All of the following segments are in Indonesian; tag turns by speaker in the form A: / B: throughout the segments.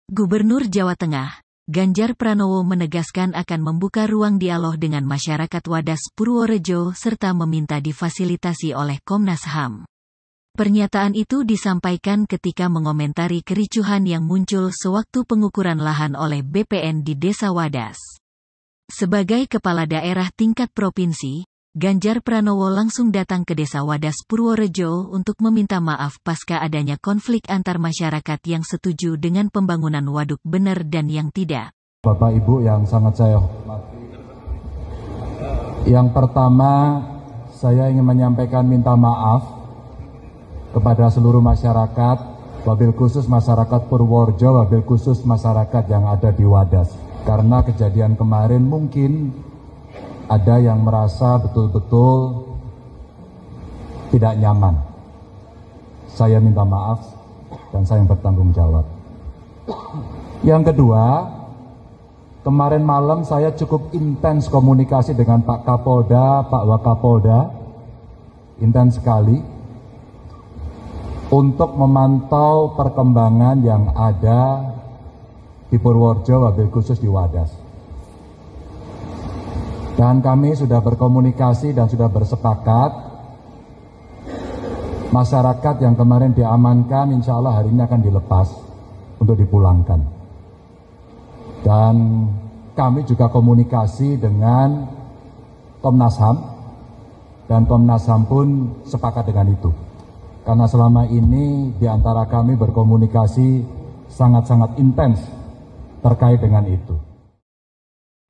A: Gubernur Jawa Tengah, Ganjar Pranowo menegaskan akan membuka ruang dialog dengan masyarakat Wadas Purworejo serta meminta difasilitasi oleh Komnas HAM. Pernyataan itu disampaikan ketika mengomentari kericuhan yang muncul sewaktu pengukuran lahan oleh BPN di Desa Wadas. Sebagai kepala daerah tingkat provinsi, Ganjar Pranowo langsung datang ke Desa Wadas Purworejo untuk meminta maaf pasca adanya konflik antar masyarakat yang setuju dengan pembangunan waduk bener dan yang tidak.
B: Bapak Ibu yang sangat saya hormati. Yang pertama, saya ingin menyampaikan minta maaf kepada seluruh masyarakat, wabil khusus masyarakat Purworejo, wabil khusus masyarakat yang ada di Wadas. Karena kejadian kemarin mungkin ada yang merasa betul-betul tidak nyaman. Saya minta maaf dan saya yang bertanggung jawab. Yang kedua, kemarin malam saya cukup intens komunikasi dengan Pak Kapolda, Pak Wakapolda, intens sekali, untuk memantau perkembangan yang ada di Purworejo, wabil khusus di Wadas. Dan kami sudah berkomunikasi dan sudah bersepakat, masyarakat yang kemarin diamankan insya Allah hari ini akan dilepas untuk dipulangkan. Dan kami juga komunikasi dengan Komnas HAM, dan Komnas HAM pun sepakat dengan itu. Karena selama ini di antara kami berkomunikasi sangat-sangat intens terkait dengan itu.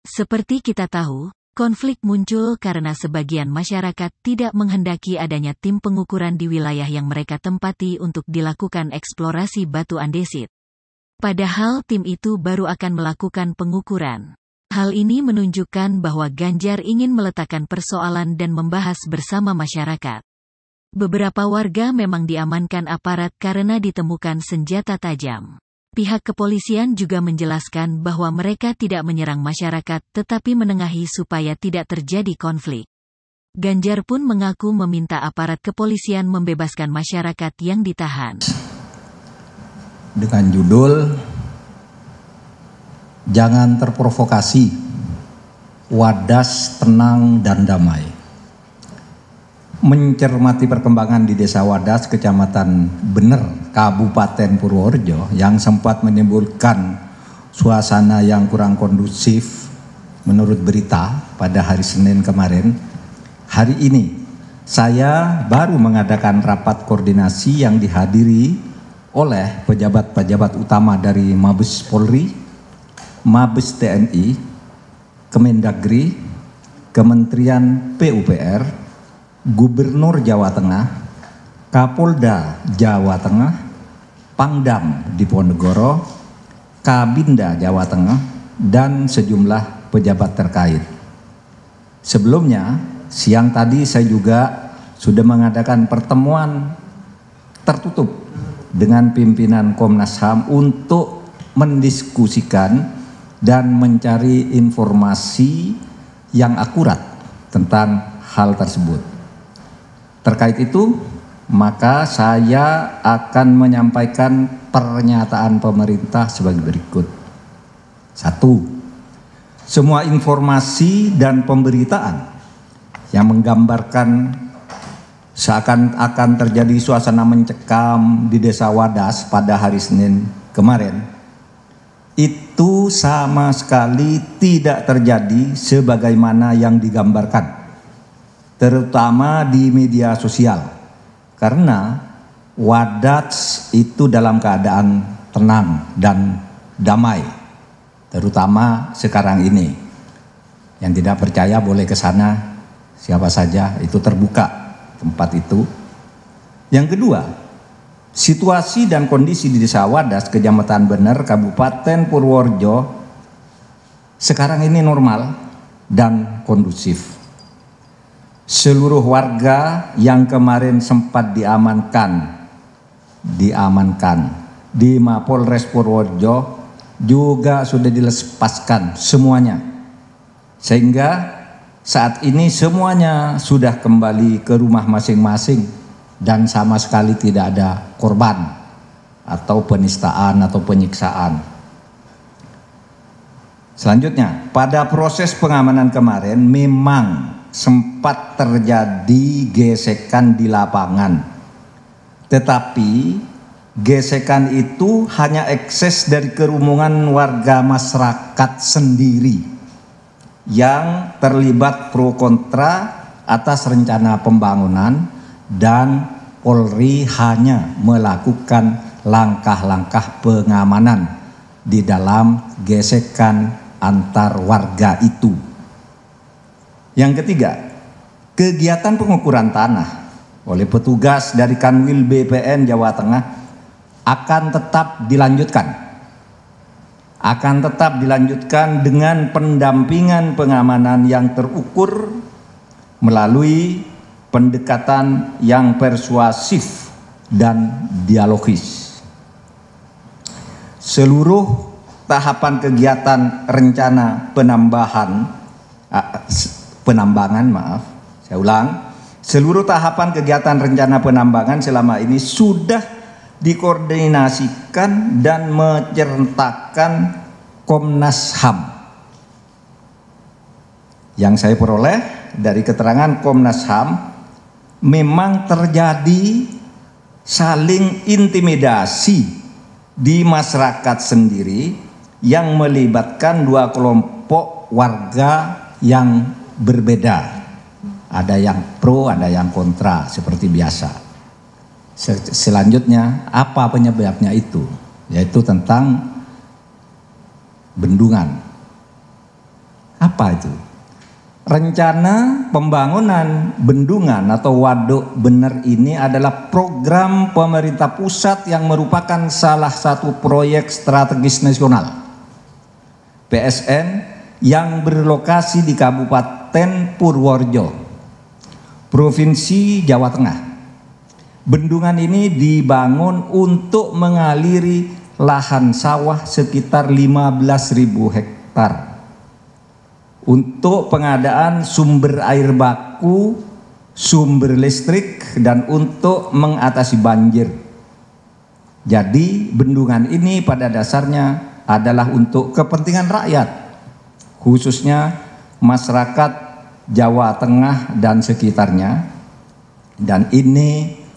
A: Seperti kita tahu, konflik muncul karena sebagian masyarakat tidak menghendaki adanya tim pengukuran di wilayah yang mereka tempati untuk dilakukan eksplorasi batu andesit. Padahal tim itu baru akan melakukan pengukuran. Hal ini menunjukkan bahwa Ganjar ingin meletakkan persoalan dan membahas bersama masyarakat. Beberapa warga memang diamankan aparat karena ditemukan senjata tajam. Pihak kepolisian juga menjelaskan bahwa mereka tidak menyerang masyarakat tetapi menengahi supaya tidak terjadi konflik. Ganjar pun mengaku meminta aparat kepolisian membebaskan masyarakat yang ditahan.
C: Dengan judul, Jangan Terprovokasi, Wadas Tenang dan Damai. Mencermati perkembangan di Desa Wadas, Kecamatan Bener, Kabupaten Purworejo yang sempat menimbulkan suasana yang kurang kondusif menurut berita pada hari Senin kemarin. Hari ini saya baru mengadakan rapat koordinasi yang dihadiri oleh pejabat-pejabat utama dari Mabes Polri, Mabes TNI, Kemendagri, Kementerian PUPR, Gubernur Jawa Tengah, Kapolda Jawa Tengah, Pangdam Diponegoro, Kabinda Jawa Tengah, dan sejumlah pejabat terkait. Sebelumnya, siang tadi saya juga sudah mengadakan pertemuan tertutup dengan pimpinan Komnas HAM untuk mendiskusikan dan mencari informasi yang akurat tentang hal tersebut. Terkait itu, maka saya akan menyampaikan pernyataan pemerintah sebagai berikut. 1. Semua informasi dan pemberitaan yang menggambarkan seakan-akan terjadi suasana mencekam di Desa Wadas pada hari Senin kemarin, itu sama sekali tidak terjadi sebagaimana yang digambarkan, terutama di media sosial, karena Wadas itu dalam keadaan tenang dan damai, terutama sekarang ini. Yang tidak percaya boleh ke sana, siapa saja, itu terbuka tempat itu. Yang kedua, situasi dan kondisi di Desa Wadas, Kecamatan Bener, Kabupaten Purworejo sekarang ini normal dan kondusif. Seluruh warga yang kemarin sempat diamankan di Mapolres Purworejo juga sudah dilepaskan semuanya, sehingga saat ini semuanya sudah kembali ke rumah masing-masing dan sama sekali tidak ada korban atau penistaan atau penyiksaan. Selanjutnya, pada proses pengamanan kemarin memang sempat terjadi gesekan di lapangan. Tetapi gesekan itu hanya ekses dari kerumunan warga masyarakat sendiri yang terlibat pro kontra atas rencana pembangunan, dan Polri hanya melakukan langkah-langkah pengamanan di dalam gesekan antar warga itu. Yang ketiga, kegiatan pengukuran tanah oleh petugas dari Kanwil BPN Jawa Tengah akan tetap dilanjutkan dengan pendampingan pengamanan yang terukur melalui pendekatan yang persuasif dan dialogis. Seluruh tahapan kegiatan rencana seluruh tahapan kegiatan rencana penambangan selama ini sudah dikoordinasikan dan menceritakan Komnas HAM. Yang saya peroleh dari keterangan Komnas HAM, memang terjadi saling intimidasi di masyarakat sendiri yang melibatkan dua kelompok warga yang berbeda. Ada yang pro, ada yang kontra, seperti biasa. Selanjutnya, apa penyebabnya itu? Yaitu tentang bendungan. Apa itu? Rencana pembangunan bendungan atau waduk bener ini adalah program pemerintah pusat yang merupakan salah satu proyek strategis nasional PSN yang berlokasi di Kabupaten Purworejo, Provinsi Jawa Tengah. Bendungan ini dibangun untuk mengaliri lahan sawah sekitar 15.000 hektar untuk pengadaan sumber air baku, sumber listrik, dan untuk mengatasi banjir. Jadi bendungan ini pada dasarnya adalah untuk kepentingan rakyat, khususnya masyarakat Jawa Tengah dan sekitarnya, dan ini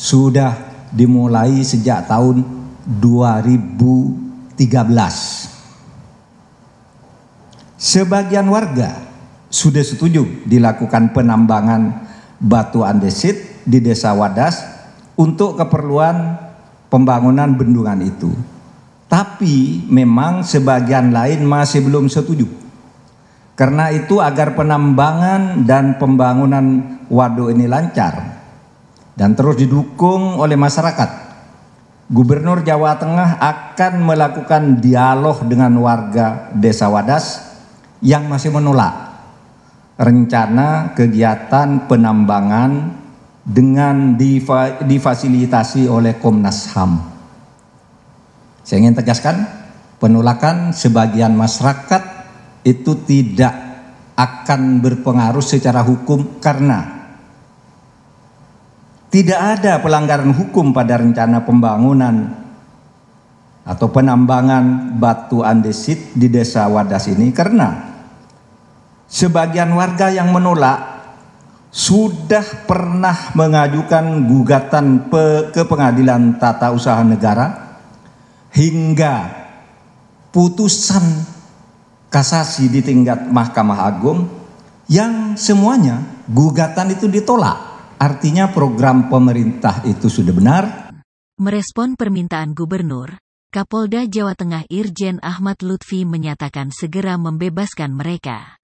C: sudah dimulai sejak tahun 2013. Sebagian warga sudah setuju dilakukan penambangan batu andesit di Desa Wadas untuk keperluan pembangunan bendungan itu. Tapi memang sebagian lain masih belum setuju. Karena itu agar penambangan dan pembangunan waduk ini lancar dan terus didukung oleh masyarakat, Gubernur Jawa Tengah akan melakukan dialog dengan warga Desa Wadas yang masih menolak rencana kegiatan penambangan dengan difasilitasi oleh Komnas HAM. Saya ingin tegaskan, penolakan sebagian masyarakat itu tidak akan berpengaruh secara hukum karena tidak ada pelanggaran hukum pada rencana pembangunan atau penambangan batu andesit di Desa Wadas ini, karena sebagian warga yang menolak sudah pernah mengajukan gugatan ke Pengadilan Tata Usaha Negara hingga putusan kasasi di tingkat Mahkamah Agung yang semuanya gugatan itu ditolak. Artinya program pemerintah itu sudah benar.
A: Merespon permintaan Gubernur, Kapolda Jawa Tengah Irjen Ahmad Lutfi menyatakan segera membebaskan mereka.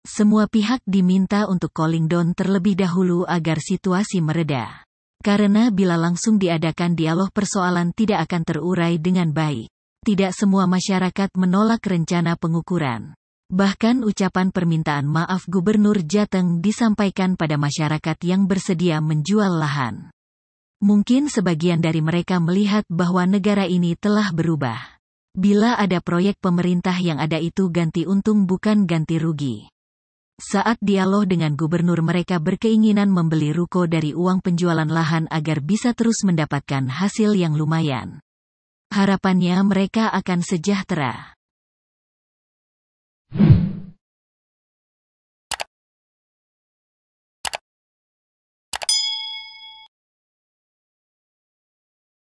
A: Semua pihak diminta untuk cooling down terlebih dahulu agar situasi mereda. Karena bila langsung diadakan dialog persoalan tidak akan terurai dengan baik. Tidak semua masyarakat menolak rencana pengukuran. Bahkan ucapan permintaan maaf Gubernur Jateng disampaikan pada masyarakat yang bersedia menjual lahan. Mungkin sebagian dari mereka melihat bahwa negara ini telah berubah. Bila ada proyek pemerintah yang ada itu ganti untung bukan ganti rugi. Saat dialog dengan gubernur mereka berkeinginan membeli ruko dari uang penjualan lahan agar bisa terus mendapatkan hasil yang lumayan. Harapannya mereka akan sejahtera.